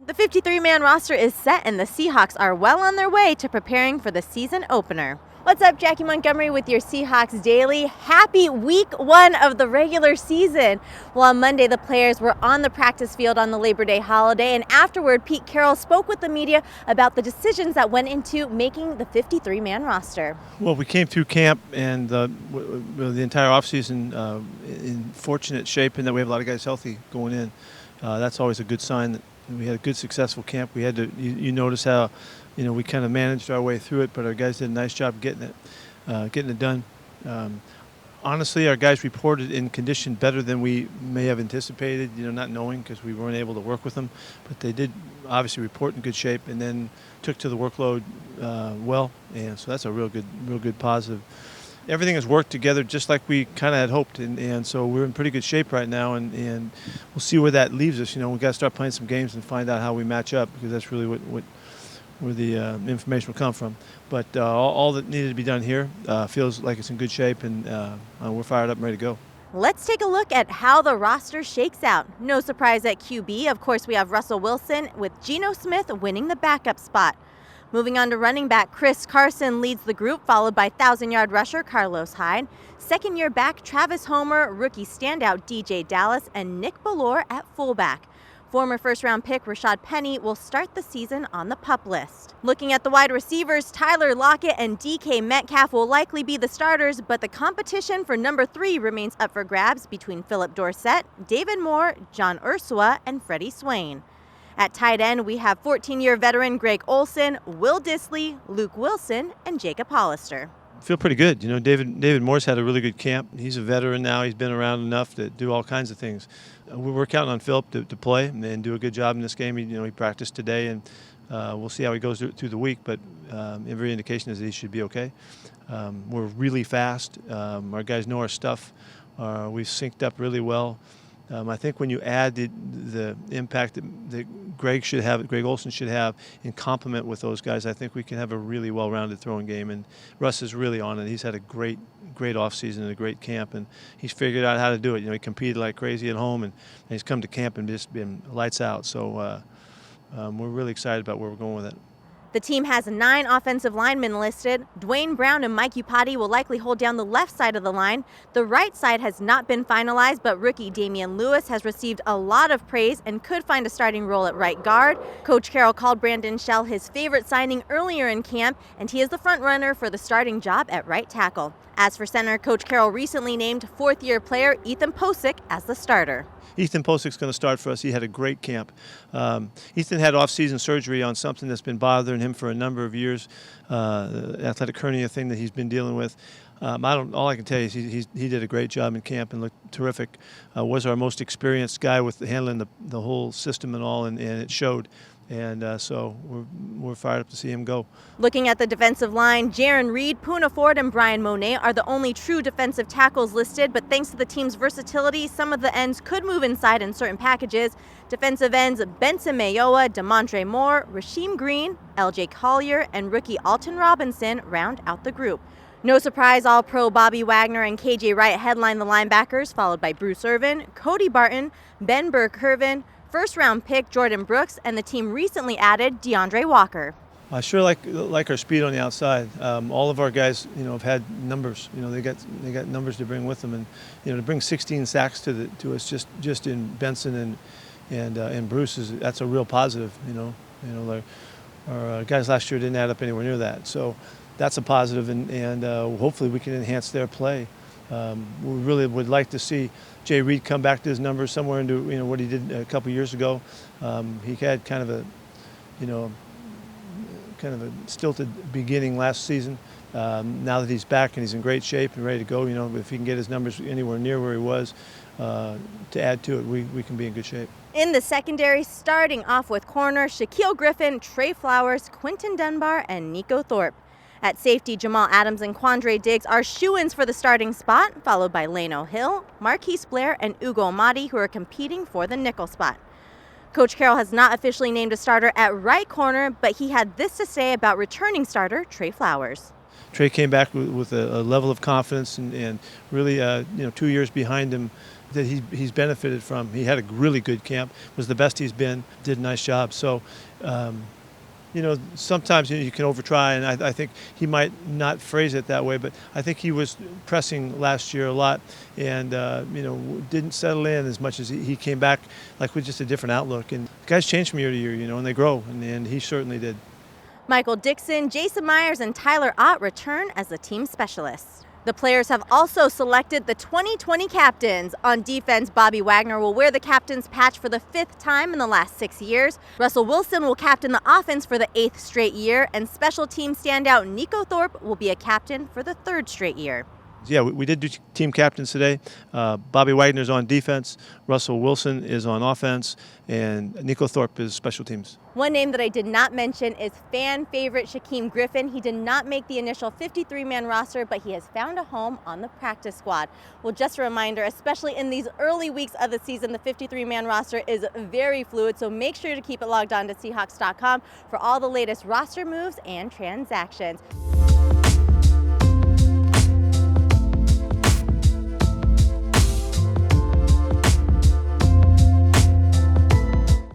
The 53-man roster is set and the Seahawks are well on their way to preparing for the season opener. What's up, Jackie Montgomery with your Seahawks Daily. Happy week one of the regular season. Well, on Monday, the players were on the practice field on the Labor Day holiday, and afterward, Pete Carroll spoke with the media about the decisions that went into making the 53-man roster. Well, we came through camp and the entire offseason in fortunate shape in that we have a lot of guys healthy going in. That's always a good sign that we had a good, successful camp. We had to, you notice how, we kind of managed our way through it, but our guys did a nice job getting it done. Honestly, our guys reported in condition better than we may have anticipated, not knowing because we weren't able to work with them. But they did obviously report in good shape and then took to the workload well. And so that's a real good positive. Everything has worked together just like we kind of had hoped, and so we're in pretty good shape right now, and we'll see where that leaves us. We've got to start playing some games and find out how we match up, because that's really where the information will come from. But all that needed to be done here feels like it's in good shape, and we're fired up and ready to go. Let's take a look at how the roster shakes out. No surprise at QB. Of course, we have Russell Wilson, with Geno Smith winning the backup spot. Moving on to running back, Carson leads the group, followed by 1,000-yard rusher Carlos Hyde. Second-year back Travis Homer, rookie standout DJ Dallas, and Nick Bellore at fullback. Former first-round pick Rashad Penny will start the season on the PUP list. Looking at the wide receivers, Tyler Lockett and DK Metcalf will likely be the starters, but the competition for number 3 remains up for grabs between Philip Dorsett, David Moore, John Ursua, and Freddie Swain. At tight end, we have 14-year veteran Greg Olsen, Will Dissly, Luke Wilson, and Jacob Hollister. Feel pretty good. David Moore's had a really good camp. He's a veteran now. He's been around enough to do all kinds of things. We're counting on Philip to play and do a good job in this game. He practiced today, and we'll see how he goes through the week, but every indication is that he should be okay. We're really fast. Our guys know our stuff. We've synced up really well. I think when you add the impact that Greg Olsen should have in complement with those guys, I think we can have a really well-rounded throwing game. And Russ is really on it. He's had a great offseason and a great camp, and he's figured out how to do it. He competed like crazy at home, and he's come to camp and just been lights out. So we're really excited about where we're going with it. The team has 9 offensive linemen listed. Dwayne Brown and Mike Upati will likely hold down the left side of the line. The right side has not been finalized, but rookie Damian Lewis has received a lot of praise and could find a starting role at right guard. Coach Carroll called Brandon Shell his favorite signing earlier in camp, and he is the front runner for the starting job at right tackle. As for center, Coach Carroll recently named 4th-year player Ethan Posick as the starter. Ethan Posick's going to start for us. He had a great camp. Ethan had off-season surgery on something that's been bothering him for a number of years, the athletic hernia thing that he's been dealing with. All I can tell you is he did a great job in camp and looked terrific. Was our most experienced guy with handling the whole system and all, and it showed. And so we're fired up to see him go. Looking at the defensive line, Jaron Reed, Poona Ford, and Brian Monet are the only true defensive tackles listed, but thanks to the team's versatility, some of the ends could move inside in certain packages. Defensive ends Benson Mayowa, Demontre Moore, Rasheem Green, LJ Collier, and rookie Alton Robinson round out the group. No surprise, All-Pro Bobby Wagner and KJ Wright headline the linebackers, followed by Bruce Irvin, Cody Barton, Ben Burke-Hervin, first-round pick Jordan Brooks, and the team recently added DeAndre Walker. I sure like our speed on the outside. All of our guys, have had numbers. They got numbers to bring with them, and to bring 16 sacks to us just in Benson and Bruce that's a real positive. Our guys last year didn't add up anywhere near that, so that's a positive, and hopefully we can enhance their play. We really would like to see Jay Reed come back to his numbers somewhere into what he did a couple years ago. He had kind of a stilted beginning last season. Now that he's back and he's in great shape and ready to go, if he can get his numbers anywhere near where he was, to add to it, we can be in good shape. In the secondary, starting off with corner, Shakeem Griffin, Trey Flowers, Quinton Dunbar, and Nico Thorpe. At safety, Jamal Adams and Quandre Diggs are shoo-ins for the starting spot, followed by Lano Hill, Marquise Blair, and Ugo Amadi, who are competing for the nickel spot. Coach Carroll has not officially named a starter at right corner, but he had this to say about returning starter Trey Flowers. Trey came back with a level of confidence and really 2 years behind him that he's benefited from. He had a really good camp, was the best he's been, did a nice job. So, sometimes you can overtry, and I think he might not phrase it that way, but I think he was pressing last year a lot and, didn't settle in as much as he came back like with just a different outlook. And guys change from year to year, and they grow, and he certainly did. Michael Dixon, Jason Myers, and Tyler Ott return as the team specialists. The players have also selected the 2020 captains. On defense, Bobby Wagner will wear the captain's patch for the 5th time in the last 6 years. Russell Wilson will captain the offense for the 8th straight year, and special team standout Nico Thorpe will be a captain for the 3rd straight year. Yeah, we did do team captains today. Bobby Wagner's on defense, Russell Wilson is on offense, and Nico Thorpe is special teams. One name that I did not mention is fan favorite Shakeem Griffin. He did not make the initial 53-man roster, but he has found a home on the practice squad. Well, just a reminder, especially in these early weeks of the season, the 53-man roster is very fluid, so make sure to keep it logged on to Seahawks.com for all the latest roster moves and transactions.